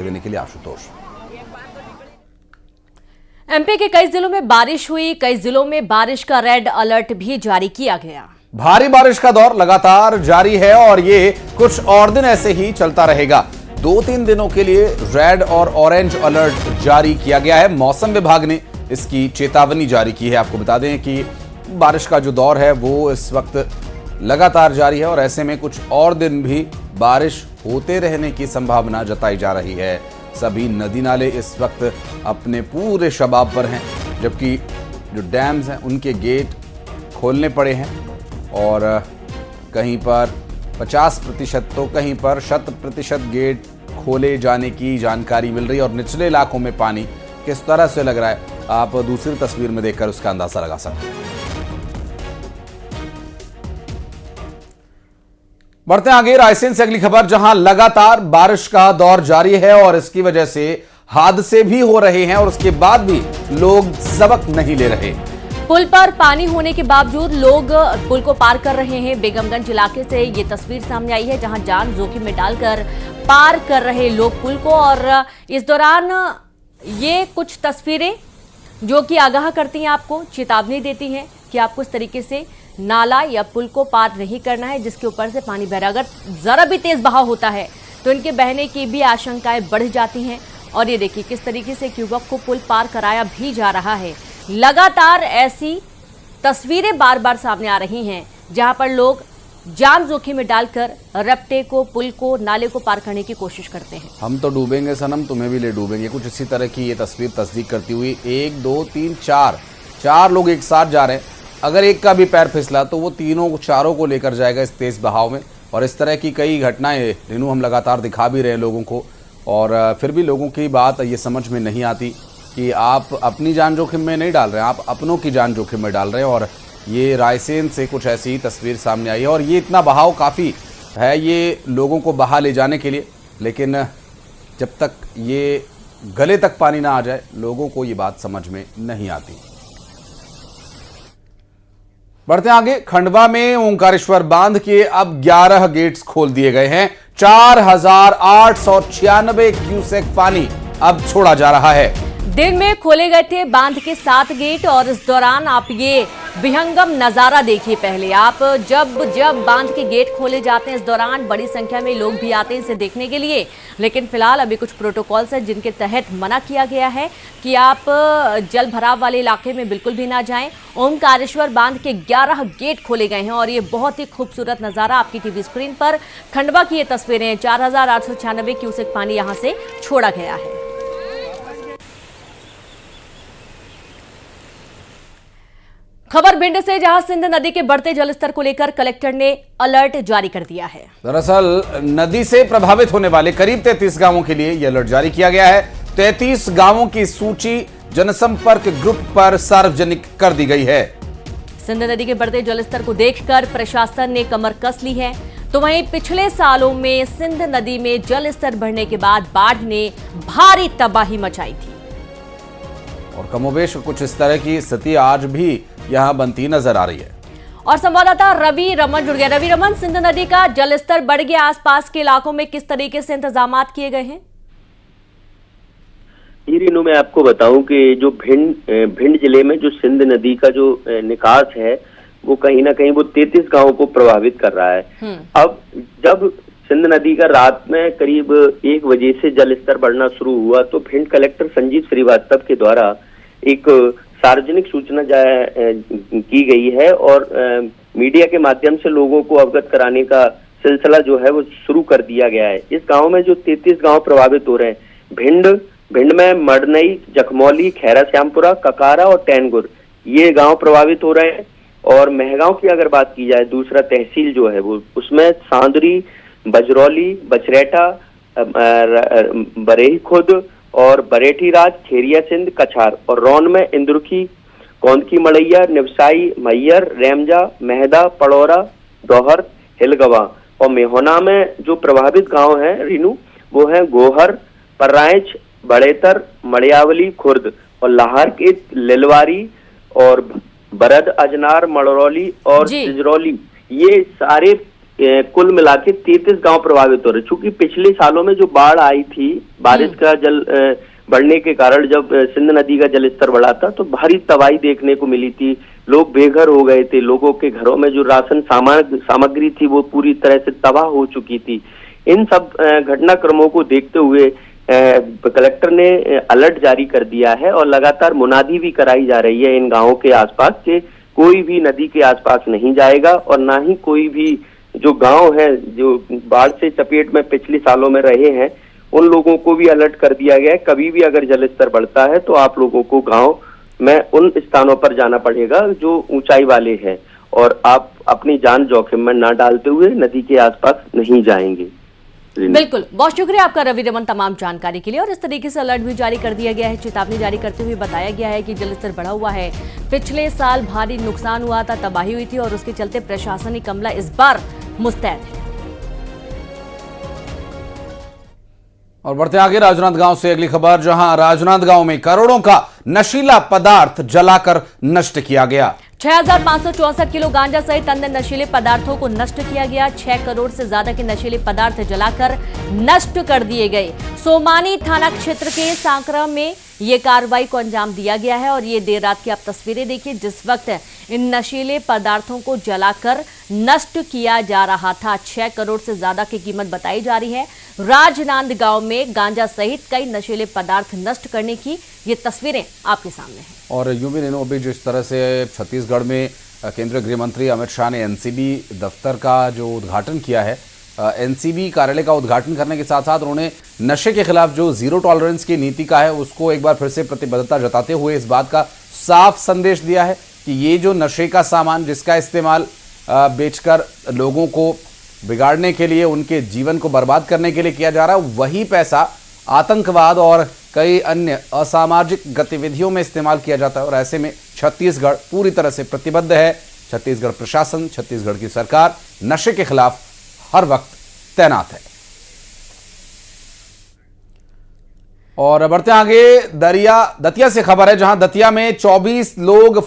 देने के लिए आशुतोष। एमपी के कई जिलों में बारिश हुई, कई जिलों में बारिश का रेड अलर्ट भी जारी किया गया। भारी बारिश का दौर लगातार जारी है और ये कुछ और दिन ऐसे ही चलता रहेगा। 2-3 दिनों के लिए रेड और ऑरेंज अलर्ट जारी किया गया है। मौसम विभाग ने इसकी चेतावनी जारी की है। आपको बता दें कि बारिश का जो दौर है वो इस वक्त लगातार जारी है और ऐसे में कुछ और दिन भी बारिश होते रहने की संभावना जताई जा रही है। सभी नदी नाले इस वक्त अपने पूरे शबाब पर हैं, जबकि जो डैम्स हैं उनके गेट खोलने पड़े हैं और कहीं पर 50% तो कहीं पर 100% गेट खोले जाने की जानकारी मिल रही है। और निचले इलाकों में पानी किस तरह से लग रहा है आप दूसरी तस्वीर में देखकर उसका अंदाजा लगा सकते हैं। बढ़ते आगे रायसेन से अगली खबर, जहां लगातार बारिश का दौर जारी है और इसकी वजह से हादसे भी हो रहे हैं और उसके बाद भी लोग सबक नहीं ले रहे। पुल पर पानी होने के बावजूद लोग पुल को पार कर रहे हैं। बेगमगंज इलाके से ये तस्वीर सामने आई है, जहां जान जोखिम में डालकर पार कर रहे लोग पुल को। और इस दौरान ये कुछ तस्वीरें जो कि आगाह करती हैं, आपको चेतावनी देती हैं कि आपको इस तरीके से नाला या पुल को पार नहीं करना है जिसके ऊपर से पानी बह रहा है। अगर जरा भी तेज बहाव होता है तो इनके बहने की भी आशंकाएं बढ़ जाती हैं। और ये देखिए किस तरीके से युवक को पुल पार कराया भी जा रहा है। लगातार ऐसी तस्वीरें बार बार सामने आ रही हैं जहां पर लोग जान जोखिम में डालकर रपटे को, पुल को, नाले को पार करने की कोशिश करते हैं। हम तो डूबेंगे सनम, तुम्हें भी ले डूबेंगे, कुछ इसी तरह की ये तस्वीर तस्दीक करती हुई 1 2 3 4 लोग एक साथ जा रहे हैं। अगर एक का भी पैर फिसला तो वो तीनों चारों को लेकर जाएगा इस तेज बहाव में। और इस तरह की कई घटनाएं रेनू हम लगातार दिखा भी रहे हैं लोगों को, और फिर भी लोगों की बात ये समझ में नहीं आती कि आप अपनी जान जोखिम में नहीं डाल रहे हैं, आप अपनों की जान जोखिम में डाल रहे हैं। और ये रायसेन से कुछ ऐसी तस्वीर सामने आई है और ये इतना बहाव काफ़ी है ये लोगों को बहा ले जाने के लिए, लेकिन जब तक ये गले तक पानी ना आ जाए लोगों को ये बात समझ में नहीं आती। बढ़ते आगे, खंडवा में ओंकारेश्वर बांध के अब 11 गेट्स खोल दिए गए हैं। 4896 क्यूसेक पानी अब छोड़ा जा रहा है। दिन में खोले गए थे बांध के 7 गेट और इस दौरान आप ये विहंगम नजारा देखिए। पहले आप जब बांध के गेट खोले जाते हैं इस दौरान बड़ी संख्या में लोग भी आते हैं इसे देखने के लिए, लेकिन फिलहाल अभी कुछ प्रोटोकॉल्स हैं जिनके तहत मना किया गया है कि आप जल भराव वाले इलाके में बिल्कुल भी ना जाएं। ओंकारेश्वर बांध के 11 गेट खोले गए हैं और ये बहुत ही खूबसूरत नजारा आपकी टीवी स्क्रीन पर खंडवा की ये तस्वीरें हैं। 4896 क्यूसेक पानी यहां से छोड़ा गया है। खबर भिंड से, जहां सिंध नदी के बढ़ते जलस्तर को लेकर कलेक्टर ने अलर्ट जारी कर दिया है। दरअसल नदी से प्रभावित होने वाले करीब 33 गांवों के लिए यह अलर्ट जारी किया गया है। 33 गांवों की सूची जनसंपर्क ग्रुप पर सार्वजनिक कर दी गई है। सिंध नदी के बढ़ते जलस्तर को देखकर प्रशासन ने कमर कस ली है। तो वहीं पिछले सालों में सिंध नदी में जल स्तर बढ़ने के बाद बाढ़ ने भारी तबाही मचाई थी और कमोबेश कुछ इस तरह की स्थिति आज भी यहां बनती नजर आ रही है। और संवाददाता रवि रमन जुड़ गया। रवि रमन, सिंध नदी का जलस्तर बढ़ गया, आसपास के इलाकों में किस तरीके से इंतजाम किए गए हैं? रीनू, मैं आपको बताऊं कि जो भिंड जिले में जो सिंध नदी का जो निकास है वो कहीं ना कहीं वो 33 गांवों को प्रभावित कर रहा है। अब जब सिंध नदी का रात में करीब 1 बजे से जल स्तर बढ़ना शुरू हुआ तो भिंड कलेक्टर संजीव श्रीवास्तव के द्वारा एक सार्वजनिक सूचना की गई है और मीडिया के माध्यम से लोगों को अवगत कराने का सिलसिला जो है वो शुरू कर दिया गया है। इस गांव में जो 33 गांव प्रभावित हो रहे हैं, भिंड में मडनई, जखमौली, खैरा श्यामपुरा, ककारा और टैनगुर, ये गांव प्रभावित हो रहे हैं। और महगांव की अगर बात की जाए, दूसरा तहसील जो है वो उसमें सांदरी, बजरौली, बछरेटा, बरेही खुद और बरेठी राज, खेरिया सिंध, कछार और रौन में इंद्रुखी, कौंदकी मड़ैया, निवसाई, मैयर, रेमजा, मेहदा, पड़ौरा, डोहर, हिलगवा और मेहोना में जो प्रभावित गांव हैं रीनू वो हैं गोहर, पर्राइच, बड़ेतर, मड़ियावली, खुर्द और लाहर के लिलवारी और बरद, अजनार, मड़रौली और सिजरौली, ये सारे कुल मिला के 33 गांव प्रभावित हो रहे। चूंकि पिछले सालों में जो बाढ़ आई थी, बारिश का जल बढ़ने के कारण जब सिंध नदी का जलस्तर बढ़ा था तो भारी तबाही देखने को मिली थी। लोग बेघर हो गए थे, लोगों के घरों में जो राशन सामग्री थी वो पूरी तरह से तबाह हो चुकी थी। इन सब घटनाक्रमों को देखते हुए कलेक्टर ने अलर्ट जारी कर दिया है और लगातार मुनादी भी कराई जा रही है इन गांवों के आसपास कि कोई भी नदी के आसपास नहीं जाएगा और ना ही कोई भी जो गांव है जो बाढ़ से चपेट में पिछले सालों में रहे हैं उन लोगों को भी अलर्ट कर दिया गया है। कभी भी अगर जलस्तर बढ़ता है तो आप लोगों को गांव में उन स्थानों पर जाना पड़ेगा जो ऊंचाई वाले हैं और आप अपनी जान जोखिम में ना डालते हुए नदी के आसपास नहीं जाएंगे। बिल्कुल, बहुत शुक्रिया आपका रवि रमन तमाम जानकारी के लिए। और इस तरीके से अलर्ट भी जारी कर दिया गया है, चेतावनी जारी करते हुए बताया गया है कि जलस्तर बढ़ा हुआ है। पिछले साल भारी नुकसान हुआ था, तबाही हुई थी और उसके चलते प्रशासनिक अमला इस बार मुस्तैद है। और बढ़ते आगे राजनांदगांव से अगली खबर, जहां राजनांदगांव में करोड़ों का नशीला पदार्थ जलाकर नष्ट किया गया। 6,564 किलो गांजा सहित अन्य नशीले पदार्थों को नष्ट किया गया। 6 करोड़ से ज्यादा के नशीले पदार्थ जलाकर नष्ट कर दिए गए। सोमानी थाना क्षेत्र के सांकरा में ये कार्रवाई को अंजाम दिया गया है और ये देर रात की आप तस्वीरें देखिए जिस वक्त इन नशीले पदार्थों को जलाकर नष्ट किया जा रहा था। 6 करोड़ से ज्यादा की कीमत बताई जा रही है। राजनांदगांव में गांजा सहित कई नशीले पदार्थ नष्ट करने की ये तस्वीरें आपके सामने हैं। और यूं भी नहीं, अभी जिस तरह से छत्तीसगढ़ में केंद्रीय गृह मंत्री अमित शाह ने एनसीबी दफ्तर का जो उद्घाटन किया है, एनसीबी कार्यालय का उद्घाटन करने के साथ साथ उन्होंने नशे के खिलाफ जो जीरो टॉलरेंस की नीति का है उसको एक बार फिर से प्रतिबद्धता जताते हुए इस बात का साफ संदेश दिया है कि ये जो नशे का सामान जिसका इस्तेमाल बेचकर लोगों को बिगाड़ने के लिए, उनके जीवन को बर्बाद करने के लिए किया जा रहा है, वही पैसा आतंकवाद और कई अन्य असामाजिक गतिविधियों में इस्तेमाल किया जाता है। और ऐसे में छत्तीसगढ़ पूरी तरह से प्रतिबद्ध है। छत्तीसगढ़ प्रशासन, छत्तीसगढ़ की सरकार नशे के खिलाफ हर वक्त तैनात है। और बढ़ते आगे दतिया से खबर है, जहां दतिया में 24 लोग